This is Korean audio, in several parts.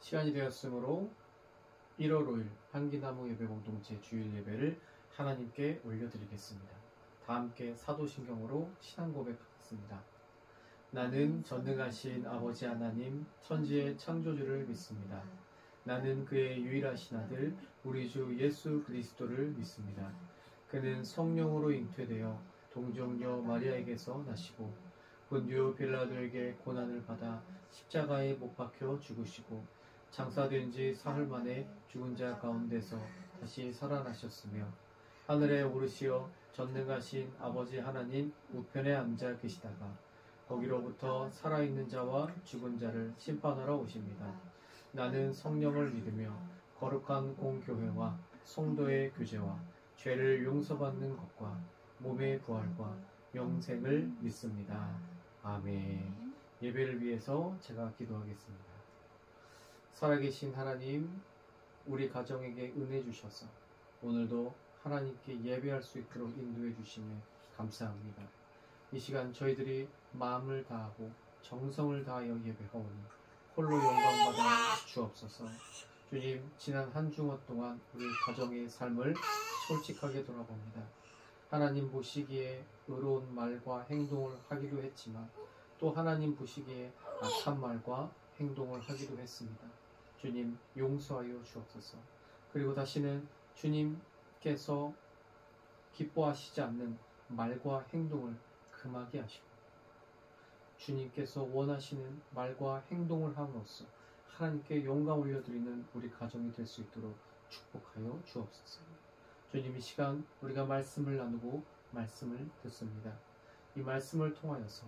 시간이 되었으므로 1월 5일 한기나무 예배 공동체 주일 예배를 하나님께 올려드리겠습니다. 다 함께 사도신경으로 신앙 고백하겠습니다. 나는 전능하신 아버지 하나님 천지의 창조주를 믿습니다. 나는 그의 유일하신 아들 우리 주 예수 그리스도를 믿습니다. 그는 성령으로 잉태되어 동정녀 마리아에게서 나시고 본디오 빌라도에게 고난을 받아 십자가에 못 박혀 죽으시고 장사된 지 사흘 만에 죽은 자 가운데서 다시 살아나셨으며 하늘에 오르시어 전능하신 아버지 하나님 우편에 앉아 계시다가 거기로부터 살아있는 자와 죽은 자를 심판하러 오십니다. 나는 성령을 믿으며 거룩한 공교회와 성도의 교제와 죄를 용서받는 것과 몸의 부활과 영생을 믿습니다. 아멘. 예배를 위해서 제가 기도하겠습니다. 살아계신 하나님, 우리 가정에게 은혜 주셔서 오늘도 하나님께 예배할 수 있도록 인도해 주시며 감사합니다. 이 시간 저희들이 마음을 다하고 정성을 다하여 예배하오니 홀로 영광받아 주옵소서. 주님, 지난 한 주간 동안 우리 가정의 삶을 솔직하게 돌아봅니다. 하나님 보시기에 의로운 말과 행동을 하기도 했지만 또 하나님 보시기에 악한 말과 행동을 하기도 했습니다. 주님, 용서하여 주옵소서. 그리고 다시는 주님께서 기뻐하시지 않는 말과 행동을 금하게 하시고 주님께서 원하시는 말과 행동을 함으로써 하나님께 영광 올려드리는 우리 가정이 될 수 있도록 축복하여 주옵소서. 주님, 이 시간 우리가 말씀을 나누고 말씀을 듣습니다. 이 말씀을 통하여서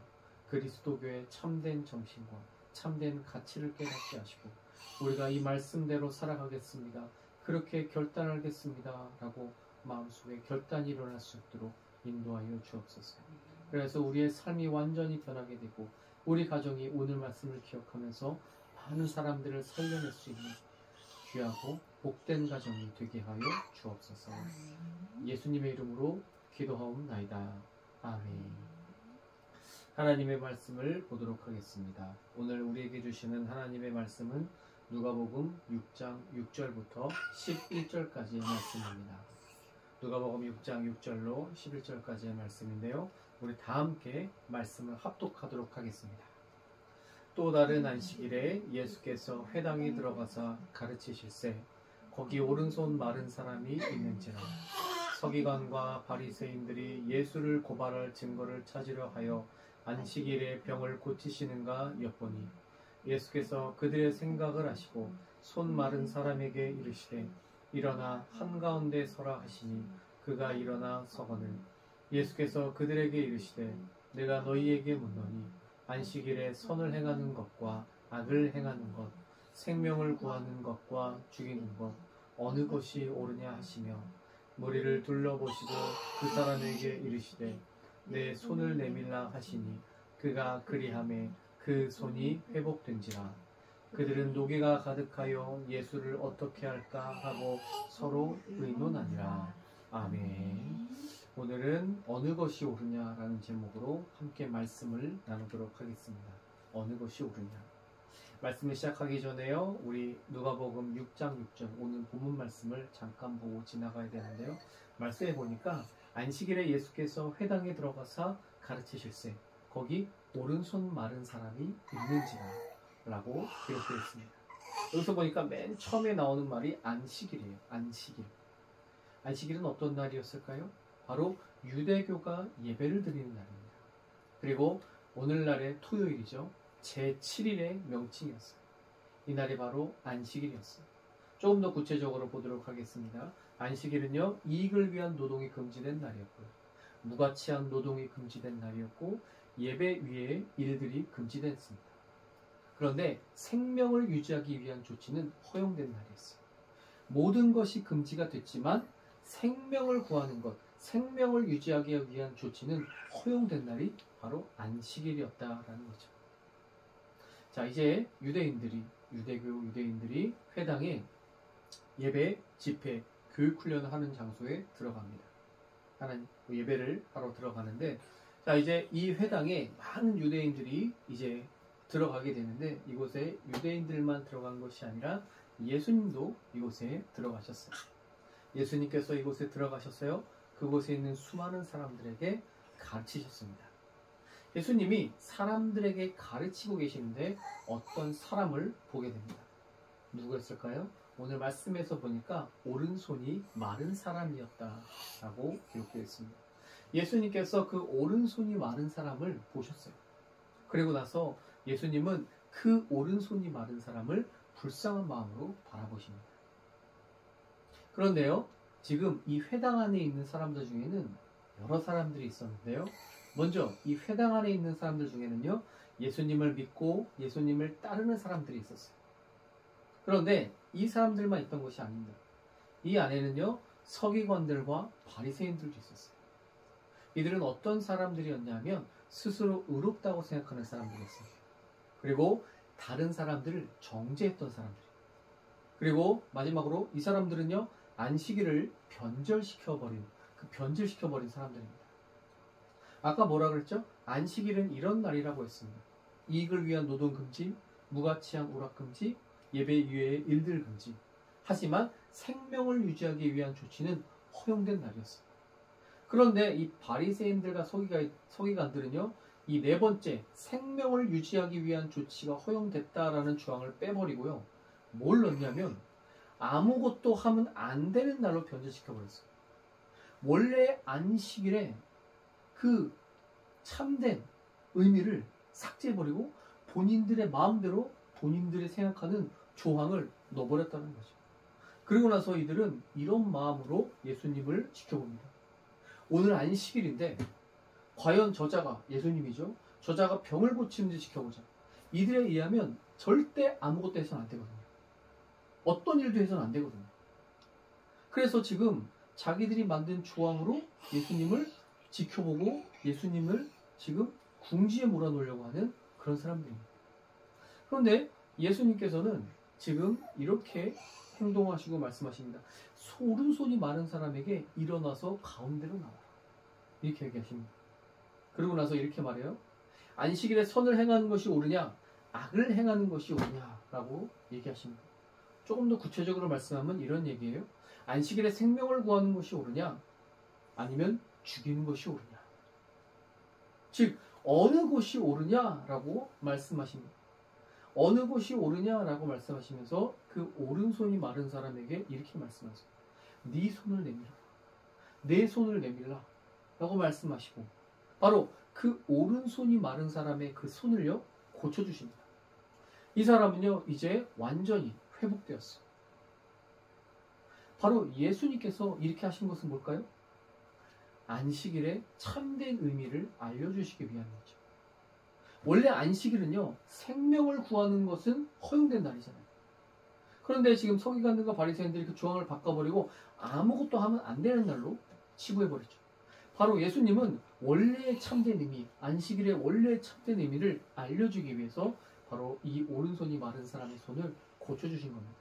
그리스도교의 참된 정신과 참된 가치를 깨닫게 하시고 우리가 이 말씀대로 살아가겠습니다, 그렇게 결단하겠습니다 라고 마음속에 결단이 일어날 수 있도록 인도하여 주옵소서. 그래서 우리의 삶이 완전히 변하게 되고 우리 가정이 오늘 말씀을 기억하면서 많은 사람들을 살려낼 수 있는 귀하고 복된 가정이 되게 하여 주옵소서. 예수님의 이름으로 기도하옵나이다. 아멘. 하나님의 말씀을 보도록 하겠습니다. 오늘 우리에게 주시는 하나님의 말씀은 누가복음 6장 6절부터 11절까지의 말씀입니다. 누가복음 6장 6절로 11절까지의 말씀인데요. 우리 다 함께 말씀을 합독하도록 하겠습니다. 또 다른 안식일에 예수께서 회당에 들어가사 가르치실세 거기 오른손 마른 사람이 있는지라. 서기관과 바리새인들이 예수를 고발할 증거를 찾으려 하여 안식일에 병을 고치시는가 엿보니 예수께서 그들의 생각을 아시고 손 마른 사람에게 이르시되 일어나 한가운데 서라 하시니 그가 일어나 서거늘 예수께서 그들에게 이르시되 내가 너희에게 묻노니 안식일에 선을 행하는 것과 악을 행하는 것, 생명을 구하는 것과 죽이는 것 어느 것이 옳으냐 하시며 무리를 둘러보시고 그 사람에게 이르시되 내 손을 내밀라 하시니 그가 그리하매 그 손이 회복된지라. 그들은 노개가 가득하여 예수를 어떻게 할까 하고 서로 의논하니라. 아멘. 오늘은 어느 것이 옳으냐라는 제목으로 함께 말씀을 나누도록 하겠습니다. 어느 것이 옳으냐. 말씀을 시작하기 전에요, 우리 누가복음 6장 6절 오늘 본문 말씀을 잠깐 보고 지나가야 되는데요. 말씀해 보니까 안식일에 예수께서 회당에 들어가서 가르치실세 거기 오른손 마른 사람이 있는지라 라고 기록되어 있습니다. 여기서 보니까 맨 처음에 나오는 말이 안식일이에요. 안식일. 안식일은 어떤 날이었을까요? 바로 유대교가 예배를 드리는 날입니다. 그리고 오늘날의 토요일이죠. 제7일의 명칭이었어요. 이날이 바로 안식일이었어요. 조금 더 구체적으로 보도록 하겠습니다. 안식일은요, 이익을 위한 노동이 금지된 날이었고요. 무가치한 노동이 금지된 날이었고 예배 위에 일들이 금지됐습니다. 그런데 생명을 유지하기 위한 조치는 허용된 날이었어요. 모든 것이 금지가 됐지만 생명을 구하는 것, 생명을 유지하기 위한 조치는 허용된 날이 바로 안식일이었다라는 거죠. 자, 이제 유대교 유대인들이 회당에 예배, 집회, 교육 훈련을 하는 장소에 들어갑니다. 하나님 예배를 하러 들어가는데, 자, 이제 이 회당에 많은 유대인들이 이제 들어가게 되는데 이곳에 유대인들만 들어간 것이 아니라 예수님도 이곳에 들어가셨어요. 예수님께서 이곳에 들어가셨어요. 그곳에 있는 수많은 사람들에게 가르치셨습니다. 예수님이 사람들에게 가르치고 계시는데 어떤 사람을 보게 됩니다. 누구였을까요? 오늘 말씀에서 보니까 오른손이 마른 사람이었다라고 기록되어 있습니다. 예수님께서 그 오른손이 마른 사람을 보셨어요. 그리고 나서 예수님은 그 오른손이 마른 사람을 불쌍한 마음으로 바라보십니다. 그런데요, 지금 이 회당 안에 있는 사람들 중에는 여러 사람들이 있었는데요. 먼저 이 회당 안에 있는 사람들 중에는요, 예수님을 믿고 예수님을 따르는 사람들이 있었어요. 그런데 이 사람들만 있던 것이 아닙니다. 이 안에는요, 서기관들과 바리새인들도 있었어요. 이들은 어떤 사람들이었냐면 스스로 의롭다고 생각하는 사람들이었어요. 그리고 다른 사람들을 정죄했던 사람들. 그리고 마지막으로 이 사람들은요, 안식일을 변절시켜버린 사람들입니다. 아까 뭐라 그랬죠? 안식일은 이런 날이라고 했습니다. 이익을 위한 노동 금지, 무가치한 오락 금지, 예배 이외의 일들 금지. 하지만 생명을 유지하기 위한 조치는 허용된 날이었어요. 그런데 이 바리새인들과 서기관들은요, 이 네 번째 생명을 유지하기 위한 조치가 허용됐다라는 조항을 빼버리고요, 뭘 넣냐면 아무것도 하면 안 되는 날로 변질시켜버렸어요. 원래 안식일에 그 참된 의미를 삭제해버리고 본인들의 마음대로 본인들이 생각하는 조항을 넣어버렸다는 거죠. 그리고 나서 이들은 이런 마음으로 예수님을 지켜봅니다. 오늘 안식일인데 과연 저자가, 예수님이죠, 저자가 병을 고치는지 지켜보자. 이들에 의하면 절대 아무것도 해서는 안 되거든요. 어떤 일도 해서는 안 되거든요. 그래서 지금 자기들이 만든 조항으로 예수님을 지켜보고 예수님을 지금 궁지에 몰아놓으려고 하는 그런 사람들입니다. 그런데 예수님께서는 지금 이렇게 행동하시고 말씀하십니다. 오른손이 마른 사람에게 일어나서 가운데로 나와라. 이렇게 얘기하십니다. 그러고 나서 이렇게 말해요. 안식일에 선을 행하는 것이 옳으냐, 악을 행하는 것이 옳으냐 라고 얘기하십니다. 조금 더 구체적으로 말씀하면 이런 얘기예요. 안식일에 생명을 구하는 것이 옳으냐, 아니면 죽이는 것이 옳으냐. 즉 어느 것이 옳으냐라고 말씀하십니다. 어느 것이 옳으냐라고 말씀하시면서 그 오른손이 마른 사람에게 이렇게 말씀하세요. 네 손을 내밀라. 내 손을 내밀라. 라고 말씀하시고 바로 그 오른손이 마른 사람의 그 손을요, 고쳐주십니다. 이 사람은요, 이제 완전히 회복되었어요. 바로 예수님께서 이렇게 하신 것은 뭘까요? 안식일의 참된 의미를 알려주시기 위함이죠. 원래 안식일은요, 생명을 구하는 것은 허용된 날이잖아요. 그런데 지금 서기관들과 바리새인들이 그 조항을 바꿔버리고 아무것도 하면 안 되는 날로 치부해버리죠. 바로 예수님은 원래의 참된 의미, 안식일의 원래의 참된 의미를 알려주기 위해서 바로 이 오른손이 마른 사람의 손을 고쳐주신 겁니다.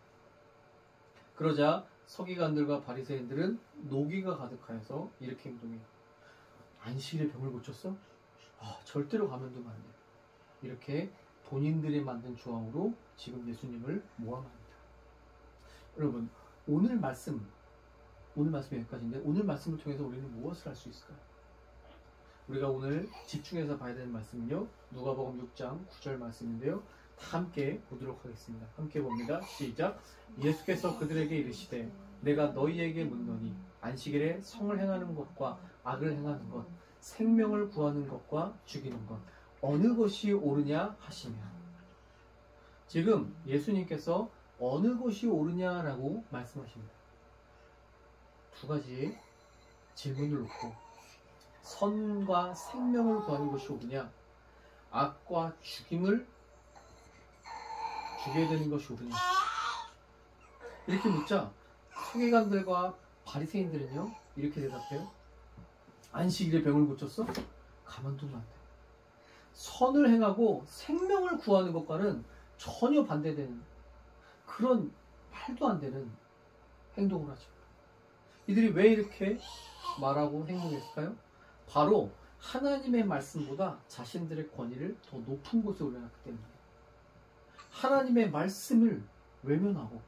그러자 서기관들과 바리새인들은 노기가 가득하여서 이렇게 행동해요. 안식일에 병을 고쳤어? 절대로 가만두면 안 돼. 이렇게 본인들이 만든 조항으로 지금 예수님을 모함합니다. 여러분, 오늘 말씀이 여기까지인데 오늘 말씀을 통해서 우리는 무엇을 할 수 있을까요? 우리가 오늘 집중해서 봐야 되는 말씀은요, 누가복음 6장 9절 말씀인데요. 다 함께 보도록 하겠습니다. 함께 봅니다. 시작. 예수께서 그들에게 이르시되 내가 너희에게 묻노니 안식일에 성을 행하는 것과 악을 행하는 것, 생명을 구하는 것과 죽이는 것, 어느 것이 옳으냐 하시며. 지금 예수님께서 어느 것이 옳으냐라고 말씀하십니다. 두 가지 질문을 놓고 선과 생명을 구하는 것이 옳으냐, 악과 죽임을 죽여야 되는 것이 옳으냐, 이렇게 묻자 서기관들과 바리새인들은요, 이렇게 대답해요. 안식일에 병을 고쳤어? 가만두면 안 돼. 선을 행하고 생명을 구하는 것과는 전혀 반대되는 그런 말도 안 되는 행동을 하죠. 이들이 왜 이렇게 말하고 행동했을까요? 바로 하나님의 말씀보다 자신들의 권위를 더 높은 곳에 올려놨기 때문입니다. 하나님의 말씀을 외면하고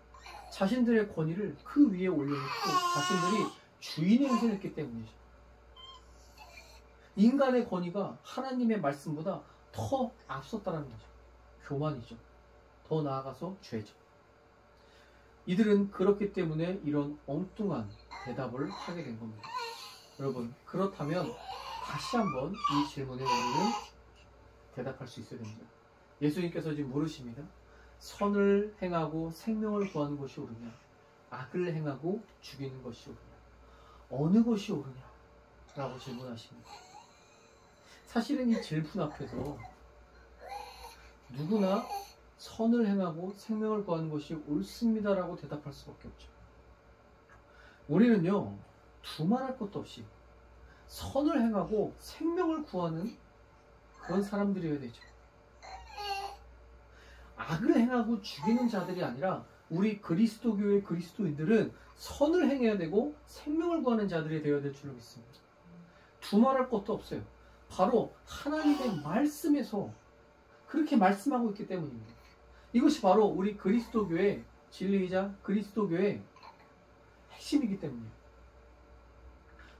자신들의 권위를 그 위에 올려놓고 자신들이 주인의 행세를 했기 때문이죠. 인간의 권위가 하나님의 말씀보다 더 앞섰다는 거죠. 교만이죠. 더 나아가서 죄죠. 이들은 그렇기 때문에 이런 엉뚱한 대답을 하게 된 겁니다. 여러분, 그렇다면 다시 한번 이 질문에 우리는 대답할 수 있어야 됩니다. 예수님께서 지금 물으십니다. 선을 행하고 생명을 구하는 것이 옳으냐, 악을 행하고 죽이는 것이 옳으냐, 어느 것이 옳으냐 라고 질문하십니다. 사실은 이 질문 앞에서 누구나 선을 행하고 생명을 구하는 것이 옳습니다 라고 대답할 수밖에 없죠. 우리는요, 두말할 것도 없이 선을 행하고 생명을 구하는 그런 사람들이어야 되죠. 악을 행하고 죽이는 자들이 아니라 우리 그리스도교의 그리스도인들은 선을 행해야 되고 생명을 구하는 자들이 되어야 될 줄로 믿습니다. 두말할 것도 없어요. 바로 하나님의 말씀에서 그렇게 말씀하고 있기 때문입니다. 이것이 바로 우리 그리스도교의 진리이자 그리스도교의 핵심이기 때문이에요.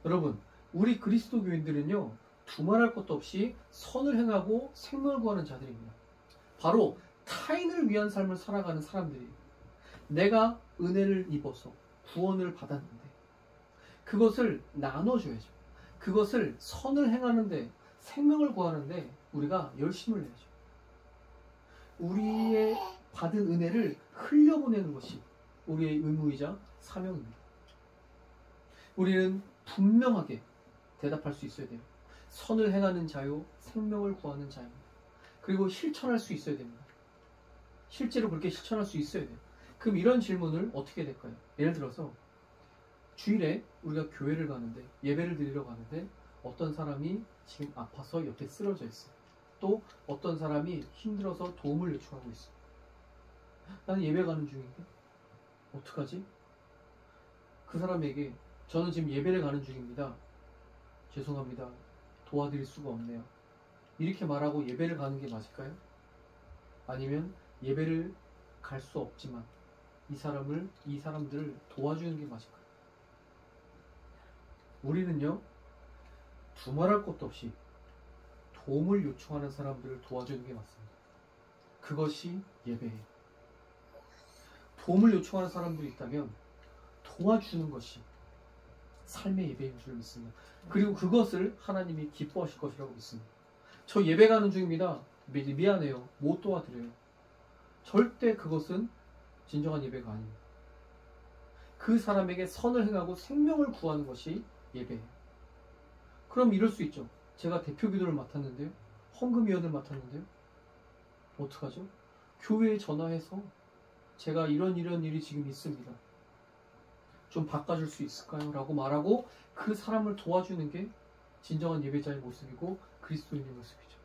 여러분, 우리 그리스도교인들은요, 두말할 것도 없이 선을 행하고 생명을 구하는 자들입니다. 바로 타인을 위한 삶을 살아가는 사람들이에요. 내가 은혜를 입어서 구원을 받았는데 그것을 나눠줘야죠. 그것을 선을 행하는데, 생명을 구하는데 우리가 열심을 내야죠. 우리의 받은 은혜를 흘려보내는 것이 우리의 의무이자 사명입니다. 우리는 분명하게 대답할 수 있어야 돼요. 선을 행하는 자요, 생명을 구하는 자입니다. 그리고 실천할 수 있어야 됩니다. 실제로 그렇게 실천할 수 있어야 돼요. 그럼 이런 질문을 어떻게 될까요? 예를 들어서 주일에 우리가 교회를 가는데, 예배를 드리러 가는데 어떤 사람이 지금 아파서 옆에 쓰러져 있어요. 또 어떤 사람이 힘들어서 도움을 요청하고 있어요. 나는 예배 가는 중인데 어떡하지? 그 사람에게 저는 지금 예배를 가는 중입니다. 죄송합니다. 도와드릴 수가 없네요. 이렇게 말하고 예배를 가는 게 맞을까요? 아니면 예배를 갈 수 없지만 이 사람들을 도와주는 게 맞을까요? 우리는요, 두말할 것도 없이 도움을 요청하는 사람들을 도와주는 게 맞습니다. 그것이 예배예요. 도움을 요청하는 사람들이 있다면 도와주는 것이 삶의 예배인 줄 믿습니다. 그리고 그것을 하나님이 기뻐하실 것이라고 믿습니다. 저 예배 가는 중입니다. 미안해요. 못 도와드려요. 절대 그것은 진정한 예배가 아닙니다. 그 사람에게 선을 행하고 생명을 구하는 것이 예배예요. 그럼 이럴 수 있죠. 제가 대표 기도를 맡았는데요. 헌금위원을 맡았는데요. 어떡하죠? 교회에 전화해서 제가 이런 일이 지금 있습니다. 좀 바꿔줄 수 있을까요? 라고 말하고 그 사람을 도와주는 게 진정한 예배자의 모습이고 그리스도인의 모습이죠.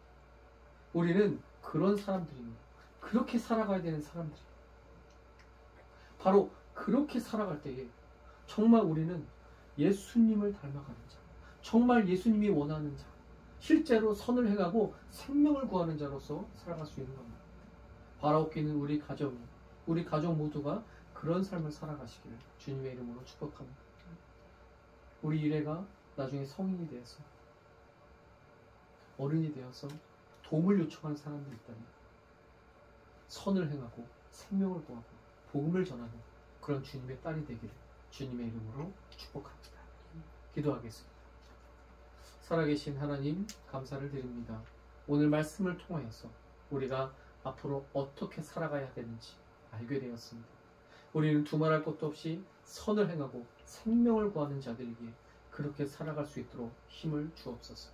우리는 그런 사람들입니다. 그렇게 살아가야 되는 사람들이에요. 바로 그렇게 살아갈 때에 정말 우리는 예수님을 닮아가는 자, 정말 예수님이 원하는 자, 실제로 선을 행하고 생명을 구하는 자로서 살아갈 수 있는 겁니다. 바라옵기는 우리 가정 모두가 그런 삶을 살아가시기를 주님의 이름으로 축복합니다. 우리 일회가 나중에 성인이 되어서 어른이 되어서 도움을 요청하는 사람들이 있다면 선을 행하고 생명을 구하고 복음을 전하는 그런 주님의 딸이 되기를 주님의 이름으로 축복합니다. 기도하겠습니다. 살아계신 하나님, 감사를 드립니다. 오늘 말씀을 통하여서 우리가 앞으로 어떻게 살아가야 되는지 알게 되었습니다. 우리는 두말할 것도 없이 선을 행하고 생명을 구하는 자들에게 그렇게 살아갈 수 있도록 힘을 주옵소서.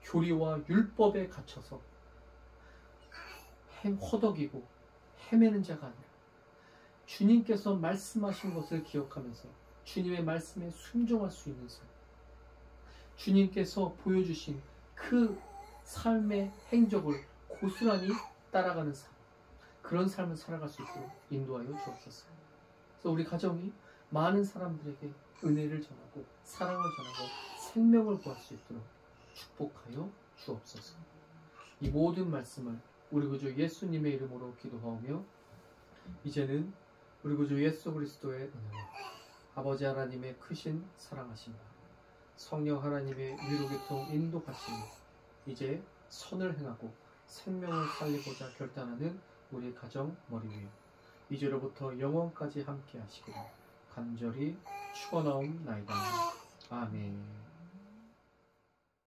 교리와 율법에 갇혀서 허덕이고 헤매는 자가 아니라 주님께서 말씀하신 것을 기억하면서 주님의 말씀에 순종할 수 있는 삶, 주님께서 보여주신 그 삶의 행적을 고스란히 따라가는 삶, 그런 삶을 살아갈 수 있도록 인도하여 주옵소서. 그래서 우리 가정이 많은 사람들에게 은혜를 전하고 사랑을 전하고 생명을 구할 수 있도록 축복하여 주옵소서. 이 모든 말씀을 우리 구주 예수님의 이름으로 기도하오며 이제는 우리 구주 예수 그리스도의 은혜와 아버지 하나님의 크신 사랑하심과 성령 하나님의 위로교통 인도하심이 이제 선을 행하고 생명을 살리고자 결단하는 우리 가정 머리 위에 이제로부터 영원까지 함께 하시기를 간절히 축원하옵나이다. 아멘.